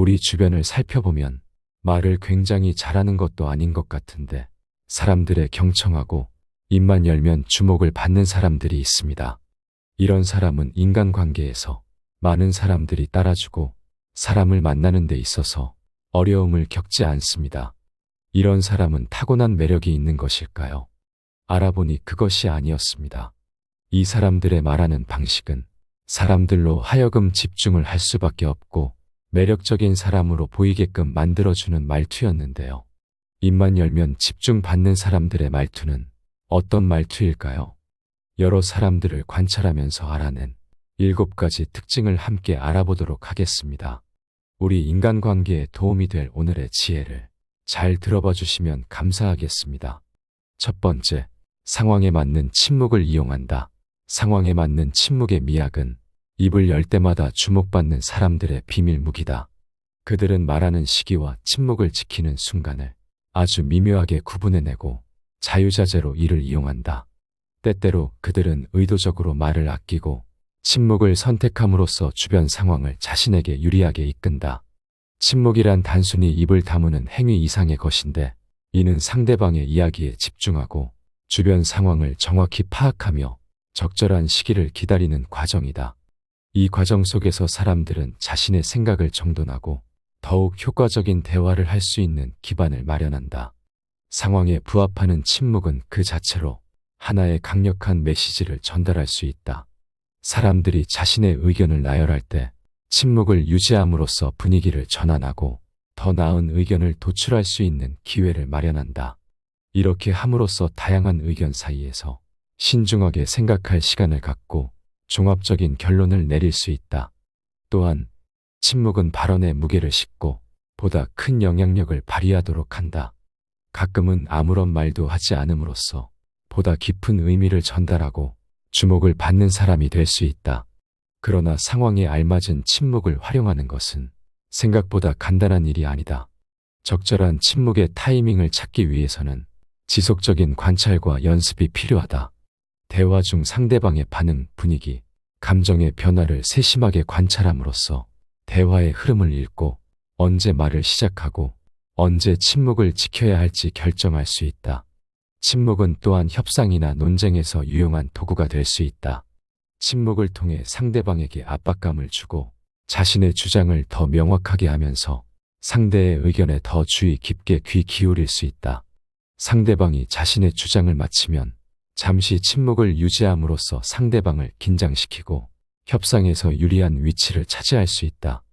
우리 주변을 살펴보면 말을 굉장히 잘하는 것도 아닌 것 같은데 사람들의 경청하고 입만 열면 주목을 받는 사람들이 있습니다. 이런 사람은 인간관계에서 많은 사람들이 따라주고 사람을 만나는 데 있어서 어려움을 겪지 않습니다. 이런 사람은 타고난 매력이 있는 것일까요? 알아보니 그것이 아니었습니다. 이 사람들의 말하는 방식은 사람들로 하여금 집중을 할 수밖에 없고 매력적인 사람으로 보이게끔 만들어주는 말투였는데요. 입만 열면 집중받는 사람들의 말투는 어떤 말투일까요? 여러 사람들을 관찰하면서 알아낸 7가지 특징을 함께 알아보도록 하겠습니다. 우리 인간관계에 도움이 될 오늘의 지혜를 잘 들어봐 주시면 감사하겠습니다. 첫 번째, 상황에 맞는 침묵을 이용한다. 상황에 맞는 침묵의 미학은 입을 열 때마다 주목받는 사람들의 비밀 무기다. 그들은 말하는 시기와 침묵을 지키는 순간을 아주 미묘하게 구분해내고 자유자재로 이를 이용한다. 때때로 그들은 의도적으로 말을 아끼고 침묵을 선택함으로써 주변 상황을 자신에게 유리하게 이끈다. 침묵이란 단순히 입을 다무는 행위 이상의 것인데 이는 상대방의 이야기에 집중하고 주변 상황을 정확히 파악하며 적절한 시기를 기다리는 과정이다. 이 과정 속에서 사람들은 자신의 생각을 정돈하고 더욱 효과적인 대화를 할 수 있는 기반을 마련한다. 상황에 부합하는 침묵은 그 자체로 하나의 강력한 메시지를 전달할 수 있다. 사람들이 자신의 의견을 나열할 때 침묵을 유지함으로써 분위기를 전환하고 더 나은 의견을 도출할 수 있는 기회를 마련한다. 이렇게 함으로써 다양한 의견 사이에서 신중하게 생각할 시간을 갖고 종합적인 결론을 내릴 수 있다. 또한 침묵은 발언의 무게를 싣고 보다 큰 영향력을 발휘하도록 한다. 가끔은 아무런 말도 하지 않음으로써 보다 깊은 의미를 전달하고 주목을 받는 사람이 될 수 있다. 그러나 상황에 알맞은 침묵을 활용하는 것은 생각보다 간단한 일이 아니다. 적절한 침묵의 타이밍을 찾기 위해서는 지속적인 관찰과 연습이 필요하다. 대화 중 상대방의 반응, 분위기, 감정의 변화를 세심하게 관찰함으로써 대화의 흐름을 읽고 언제 말을 시작하고 언제 침묵을 지켜야 할지 결정할 수 있다. 침묵은 또한 협상이나 논쟁에서 유용한 도구가 될 수 있다. 침묵을 통해 상대방에게 압박감을 주고 자신의 주장을 더 명확하게 하면서 상대의 의견에 더 주의 깊게 귀 기울일 수 있다. 상대방이 자신의 주장을 마치면 잠시 침묵을 유지함으로써 상대방을 긴장시키고 협상에서 유리한 위치를 차지할 수 있다.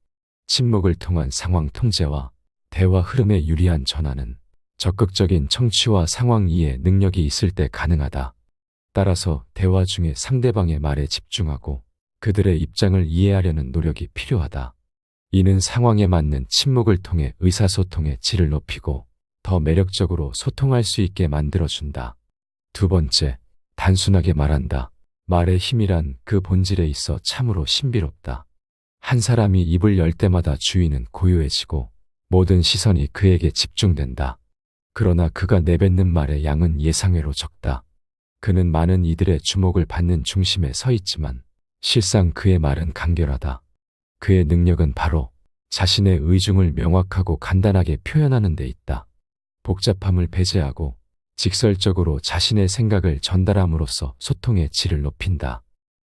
침묵을 통한 상황 통제와 대화 흐름의 유리한 전환은 적극적인 청취와 상황 이해 능력이 있을 때 가능하다. 따라서 대화 중에 상대방의 말에 집중하고 그들의 입장을 이해하려는 노력이 필요하다. 이는 상황에 맞는 침묵을 통해 의사소통의 질을 높이고 더 매력적으로 소통할 수 있게 만들어준다. 두 번째, 단순하게 말한다. 말의 힘이란 그 본질에 있어 참으로 신비롭다. 한 사람이 입을 열 때마다 주위는 고요해지고 모든 시선이 그에게 집중된다. 그러나 그가 내뱉는 말의 양은 예상외로 적다. 그는 많은 이들의 주목을 받는 중심에 서 있지만 실상 그의 말은 간결하다. 그의 능력은 바로 자신의 의중을 명확하고 간단하게 표현하는 데 있다. 복잡함을 배제하고 직설적으로 자신의 생각을 전달함으로써 소통의 질을 높인다.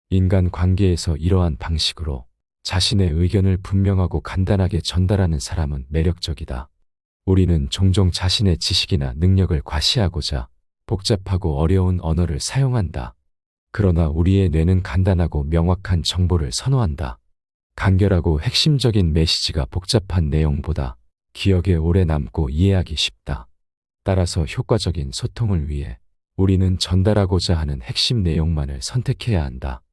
인간 관계에서 이러한 방식으로 자신의 의견을 분명하고 간단하게 전달하는 사람은 매력적이다. 우리는 종종 자신의 지식이나 능력을 과시하고자 복잡하고 어려운 언어를 사용한다. 그러나 우리의 뇌는 간단하고 명확한 정보를 선호한다. 간결하고 핵심적인 메시지가 복잡한 내용보다 기억에 오래 남고 이해하기 쉽다. 따라서 효과적인 소통을 위해 우리는 전달하고자 하는 핵심 내용만을 선택해야 한다.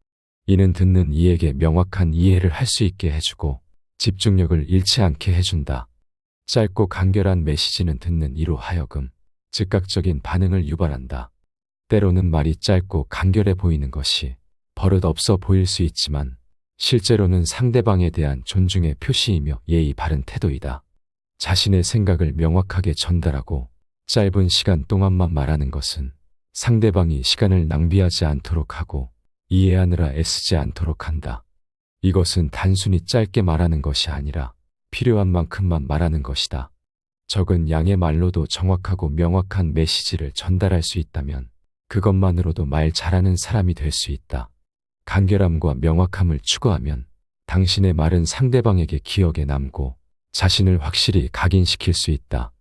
이는 듣는 이에게 명확한 이해를 할 수 있게 해주고 집중력을 잃지 않게 해준다. 짧고 간결한 메시지는 듣는 이로 하여금 즉각적인 반응을 유발한다. 때로는 말이 짧고 간결해 보이는 것이 버릇없어 보일 수 있지만 실제로는 상대방에 대한 존중의 표시이며 예의 바른 태도이다. 자신의 생각을 명확하게 전달하고 짧은 시간 동안만 말하는 것은 상대방이 시간을 낭비하지 않도록 하고 이해하느라 애쓰지 않도록 한다. 이것은 단순히 짧게 말하는 것이 아니라 필요한 만큼만 말하는 것이다. 적은 양의 말로도 정확하고 명확한 메시지를 전달할 수 있다면 그것만으로도 말 잘하는 사람이 될 수 있다. 간결함과 명확함을 추구하면 당신의 말은 상대방에게 기억에 남고 자신을 확실히 각인시킬 수 있다.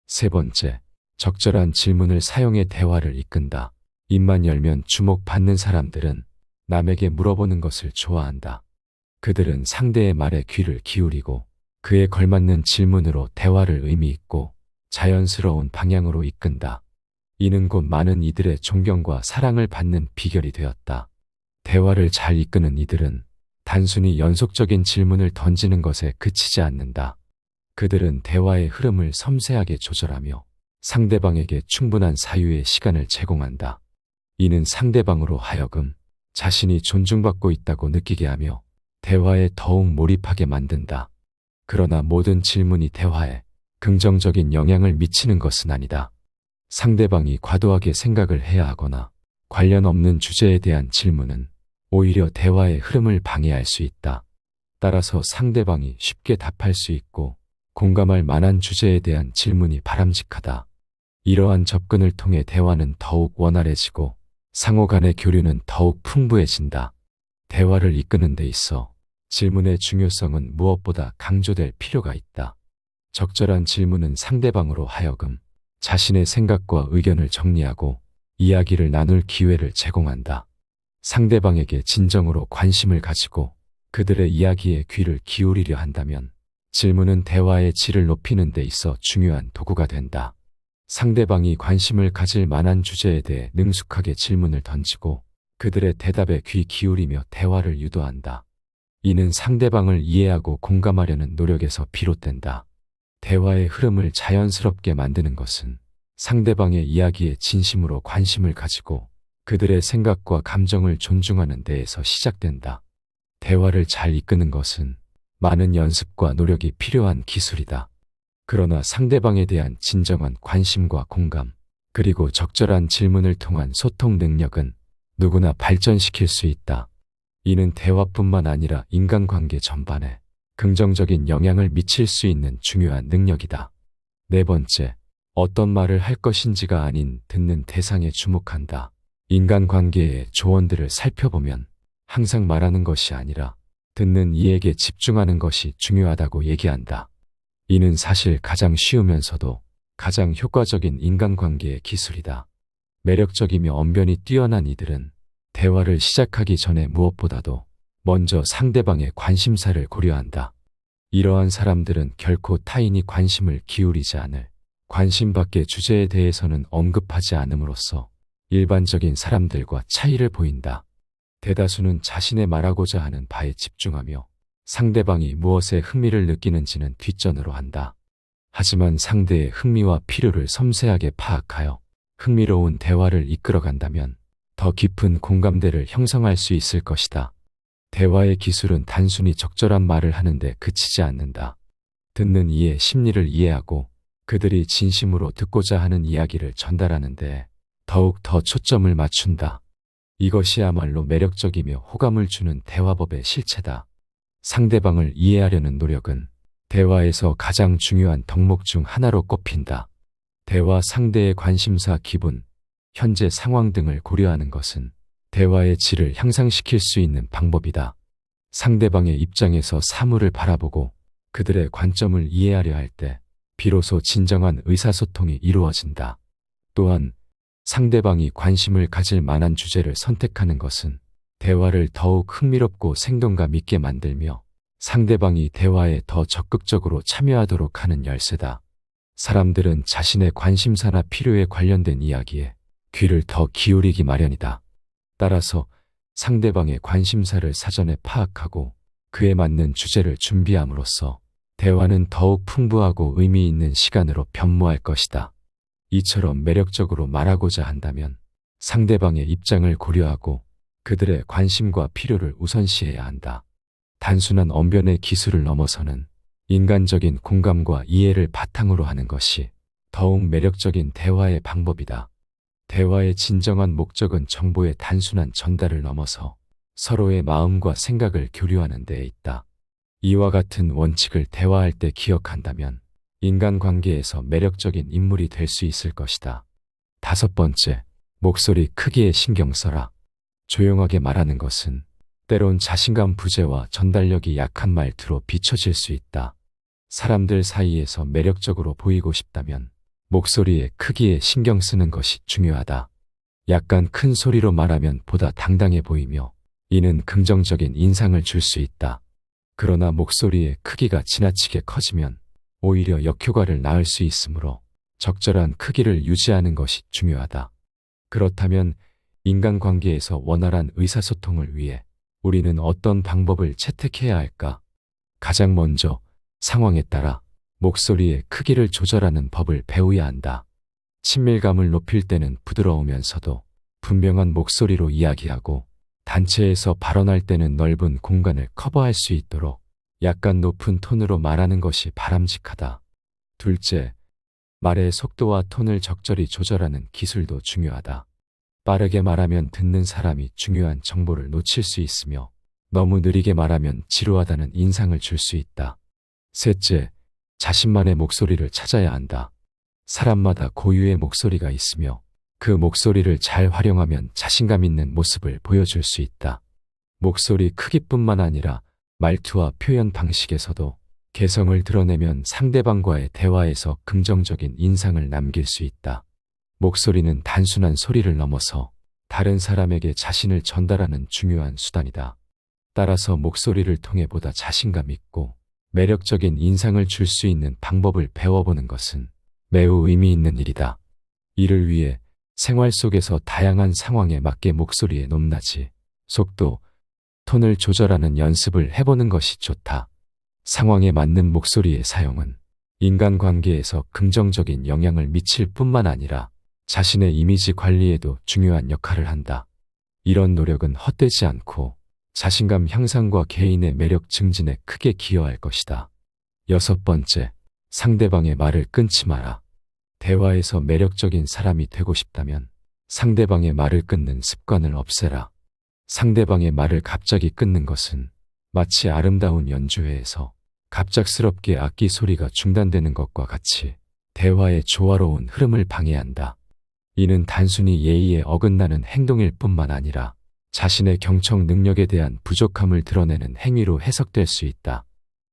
세 번째, 적절한 질문을 사용해 대화를 이끈다. 입만 열면 주목받는 사람들은 남에게 물어보는 것을 좋아한다. 그들은 상대의 말에 귀를 기울이고 그에 걸맞는 질문으로 대화를 의미 있고 자연스러운 방향으로 이끈다. 이는 곧 많은 이들의 존경과 사랑을 받는 비결이 되었다. 대화를 잘 이끄는 이들은 단순히 연속적인 질문을 던지는 것에 그치지 않는다. 그들은 대화의 흐름을 섬세하게 조절하며 상대방에게 충분한 사유의 시간을 제공한다. 이는 상대방으로 하여금 자신이 존중받고 있다고 느끼게 하며 대화에 더욱 몰입하게 만든다. 그러나 모든 질문이 대화에 긍정적인 영향을 미치는 것은 아니다. 상대방이 과도하게 생각을 해야 하거나 관련 없는 주제에 대한 질문은 오히려 대화의 흐름을 방해할 수 있다. 따라서 상대방이 쉽게 답할 수 있고 공감할 만한 주제에 대한 질문이 바람직하다. 이러한 접근을 통해 대화는 더욱 원활해지고 상호 간의 교류는 더욱 풍부해진다. 대화를 이끄는 데 있어 질문의 중요성은 무엇보다 강조될 필요가 있다. 적절한 질문은 상대방으로 하여금 자신의 생각과 의견을 정리하고 이야기를 나눌 기회를 제공한다. 상대방에게 진정으로 관심을 가지고 그들의 이야기에 귀를 기울이려 한다면 질문은 대화의 질을 높이는 데 있어 중요한 도구가 된다. 상대방이 관심을 가질 만한 주제에 대해 능숙하게 질문을 던지고 그들의 대답에 귀 기울이며 대화를 유도한다. 이는 상대방을 이해하고 공감하려는 노력에서 비롯된다. 대화의 흐름을 자연스럽게 만드는 것은 상대방의 이야기에 진심으로 관심을 가지고 그들의 생각과 감정을 존중하는 데에서 시작된다. 대화를 잘 이끄는 것은 많은 연습과 노력이 필요한 기술이다. 그러나 상대방에 대한 진정한 관심과 공감, 그리고 적절한 질문을 통한 소통 능력은 누구나 발전시킬 수 있다. 이는 대화뿐만 아니라 인간관계 전반에 긍정적인 영향을 미칠 수 있는 중요한 능력이다. 네 번째, 어떤 말을 할 것인지가 아닌 듣는 대상에 주목한다. 인간관계의 조언들을 살펴보면 항상 말하는 것이 아니라 듣는 이에게 집중하는 것이 중요하다고 얘기한다. 이는 사실 가장 쉬우면서도 가장 효과적인 인간관계의 기술이다. 매력적이며 언변이 뛰어난 이들은 대화를 시작하기 전에 무엇보다도 먼저 상대방의 관심사를 고려한다. 이러한 사람들은 결코 타인이 관심을 기울이지 않을 관심 밖의 주제에 대해서는 언급하지 않음으로써 일반적인 사람들과 차이를 보인다. 대다수는 자신의 말하고자 하는 바에 집중하며 상대방이 무엇에 흥미를 느끼는지는 뒷전으로 한다. 하지만 상대의 흥미와 필요를 섬세하게 파악하여 흥미로운 대화를 이끌어간다면 더 깊은 공감대를 형성할 수 있을 것이다. 대화의 기술은 단순히 적절한 말을 하는데 그치지 않는다. 듣는 이의 심리를 이해하고 그들이 진심으로 듣고자 하는 이야기를 전달하는 데 더욱 더 초점을 맞춘다. 이것이야말로 매력적이며 호감을 주는 대화법의 실체다. 상대방을 이해하려는 노력은 대화에서 가장 중요한 덕목 중 하나로 꼽힌다. 대화 상대의 관심사, 기분, 현재 상황 등을 고려하는 것은 대화의 질을 향상시킬 수 있는 방법이다. 상대방의 입장에서 사물을 바라보고 그들의 관점을 이해하려 할 때 비로소 진정한 의사소통이 이루어진다. 또한 상대방이 관심을 가질 만한 주제를 선택하는 것은 대화를 더욱 흥미롭고 생동감 있게 만들며 상대방이 대화에 더 적극적으로 참여하도록 하는 열쇠다. 사람들은 자신의 관심사나 필요에 관련된 이야기에 귀를 더 기울이기 마련이다. 따라서 상대방의 관심사를 사전에 파악하고 그에 맞는 주제를 준비함으로써 대화는 더욱 풍부하고 의미 있는 시간으로 변모할 것이다. 이처럼 매력적으로 말하고자 한다면 상대방의 입장을 고려하고 그들의 관심과 필요를 우선시해야 한다. 단순한 언변의 기술을 넘어서는 인간적인 공감과 이해를 바탕으로 하는 것이 더욱 매력적인 대화의 방법이다. 대화의 진정한 목적은 정보의 단순한 전달을 넘어서 서로의 마음과 생각을 교류하는 데에 있다. 이와 같은 원칙을 대화할 때 기억한다면 인간관계에서 매력적인 인물이 될 수 있을 것이다. 5번째, 목소리 크기에 신경 써라. 조용하게 말하는 것은 때론 자신감 부재와 전달력이 약한 말투로 비춰질 수 있다. 사람들 사이에서 매력적으로 보이고 싶다면 목소리의 크기에 신경 쓰는 것이 중요하다. 약간 큰 소리로 말하면 보다 당당해 보이며 이는 긍정적인 인상을 줄 수 있다. 그러나 목소리의 크기가 지나치게 커지면 오히려 역효과를 낳을 수 있으므로 적절한 크기를 유지하는 것이 중요하다. 그렇다면 인간관계에서 원활한 의사소통을 위해 우리는 어떤 방법을 채택해야 할까? 가장 먼저 상황에 따라 목소리의 크기를 조절하는 법을 배워야 한다. 친밀감을 높일 때는 부드러우면서도 분명한 목소리로 이야기하고 단체에서 발언할 때는 넓은 공간을 커버할 수 있도록 약간 높은 톤으로 말하는 것이 바람직하다. 둘째, 말의 속도와 톤을 적절히 조절하는 기술도 중요하다. 빠르게 말하면 듣는 사람이 중요한 정보를 놓칠 수 있으며 너무 느리게 말하면 지루하다는 인상을 줄 수 있다. 셋째, 자신만의 목소리를 찾아야 한다. 사람마다 고유의 목소리가 있으며 그 목소리를 잘 활용하면 자신감 있는 모습을 보여줄 수 있다. 목소리 크기뿐만 아니라 말투와 표현 방식에서도 개성을 드러내면 상대방과의 대화에서 긍정적인 인상을 남길 수 있다. 목소리는 단순한 소리를 넘어서 다른 사람에게 자신을 전달하는 중요한 수단이다. 따라서 목소리를 통해 보다 자신감 있고 매력적인 인상을 줄 수 있는 방법을 배워보는 것은 매우 의미 있는 일이다. 이를 위해 생활 속에서 다양한 상황에 맞게 목소리의 높낮이, 속도, 톤을 조절하는 연습을 해보는 것이 좋다. 상황에 맞는 목소리의 사용은 인간관계에서 긍정적인 영향을 미칠 뿐만 아니라 자신의 이미지 관리에도 중요한 역할을 한다. 이런 노력은 헛되지 않고 자신감 향상과 개인의 매력 증진에 크게 기여할 것이다. 6번째, 상대방의 말을 끊지 마라. 대화에서 매력적인 사람이 되고 싶다면 상대방의 말을 끊는 습관을 없애라. 상대방의 말을 갑자기 끊는 것은 마치 아름다운 연주회에서 갑작스럽게 악기 소리가 중단되는 것과 같이 대화의 조화로운 흐름을 방해한다. 이는 단순히 예의에 어긋나는 행동일 뿐만 아니라 자신의 경청 능력에 대한 부족함을 드러내는 행위로 해석될 수 있다.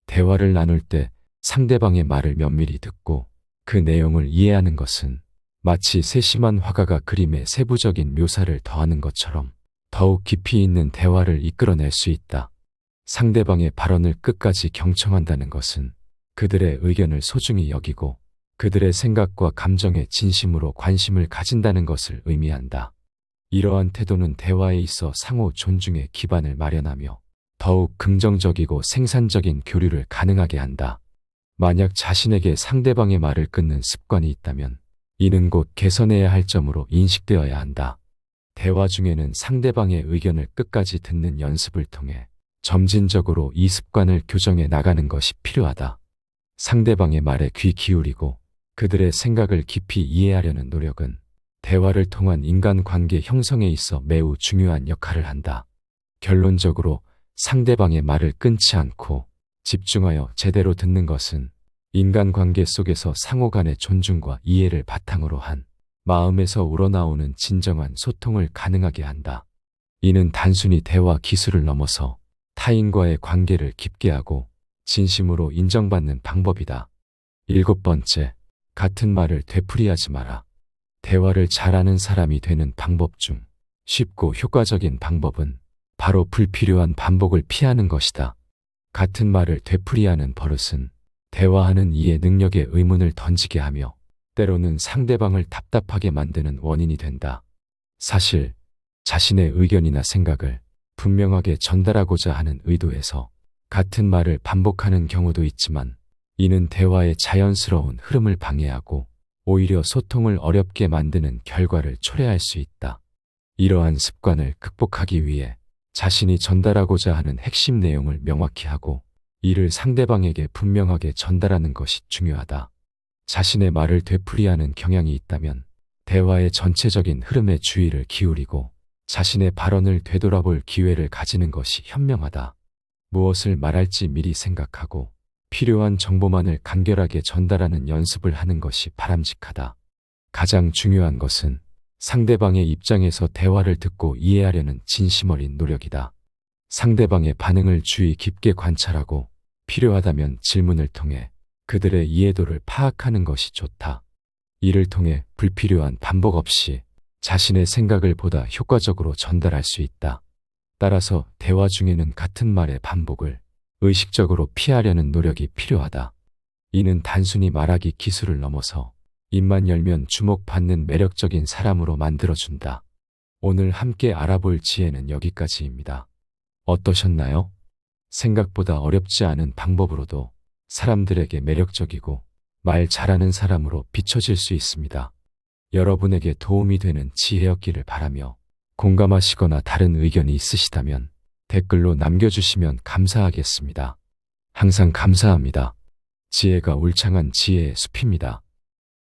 대화를 나눌 때 상대방의 말을 면밀히 듣고 그 내용을 이해하는 것은 마치 세심한 화가가 그림에 세부적인 묘사를 더하는 것처럼 더욱 깊이 있는 대화를 이끌어낼 수 있다. 상대방의 발언을 끝까지 경청한다는 것은 그들의 의견을 소중히 여기고 그들의 생각과 감정에 진심으로 관심을 가진다는 것을 의미한다. 이러한 태도는 대화에 있어 상호 존중의 기반을 마련하며 더욱 긍정적이고 생산적인 교류를 가능하게 한다. 만약 자신에게 상대방의 말을 끊는 습관이 있다면 이는 곧 개선해야 할 점으로 인식되어야 한다. 대화 중에는 상대방의 의견을 끝까지 듣는 연습을 통해 점진적으로 이 습관을 교정해 나가는 것이 필요하다. 상대방의 말에 귀 기울이고 그들의 생각을 깊이 이해하려는 노력은 대화를 통한 인간관계 형성에 있어 매우 중요한 역할을 한다. 결론적으로 상대방의 말을 끊지 않고 집중하여 제대로 듣는 것은 인간관계 속에서 상호 간의 존중과 이해를 바탕으로 한 마음에서 우러나오는 진정한 소통을 가능하게 한다. 이는 단순히 대화 기술을 넘어서 타인과의 관계를 깊게 하고 진심으로 인정받는 방법이다. 7번째, 같은 말을 되풀이하지 마라. 대화를 잘하는 사람이 되는 방법 중 쉽고 효과적인 방법은 바로 불필요한 반복을 피하는 것이다. 같은 말을 되풀이하는 버릇은 대화하는 이의 능력에 의문을 던지게 하며 때로는 상대방을 답답하게 만드는 원인이 된다. 사실 자신의 의견이나 생각을 분명하게 전달하고자 하는 의도에서 같은 말을 반복하는 경우도 있지만 이는 대화의 자연스러운 흐름을 방해하고 오히려 소통을 어렵게 만드는 결과를 초래할 수 있다. 이러한 습관을 극복하기 위해 자신이 전달하고자 하는 핵심 내용을 명확히 하고 이를 상대방에게 분명하게 전달하는 것이 중요하다. 자신의 말을 되풀이하는 경향이 있다면 대화의 전체적인 흐름에 주의를 기울이고 자신의 발언을 되돌아볼 기회를 가지는 것이 현명하다. 무엇을 말할지 미리 생각하고 필요한 정보만을 간결하게 전달하는 연습을 하는 것이 바람직하다. 가장 중요한 것은 상대방의 입장에서 대화를 듣고 이해하려는 진심 어린 노력이다. 상대방의 반응을 주의 깊게 관찰하고 필요하다면 질문을 통해 그들의 이해도를 파악하는 것이 좋다. 이를 통해 불필요한 반복 없이 자신의 생각을 보다 효과적으로 전달할 수 있다. 따라서 대화 중에는 같은 말의 반복을 의식적으로 피하려는 노력이 필요하다. 이는 단순히 말하기 기술을 넘어서 입만 열면 주목받는 매력적인 사람으로 만들어준다. 오늘 함께 알아볼 지혜는 여기까지입니다. 어떠셨나요? 생각보다 어렵지 않은 방법으로도 사람들에게 매력적이고 말 잘하는 사람으로 비춰질 수 있습니다. 여러분에게 도움이 되는 지혜였기를 바라며 공감하시거나 다른 의견이 있으시다면 댓글로 남겨주시면 감사하겠습니다. 항상 감사합니다. 지혜가 울창한 지혜의 숲입니다.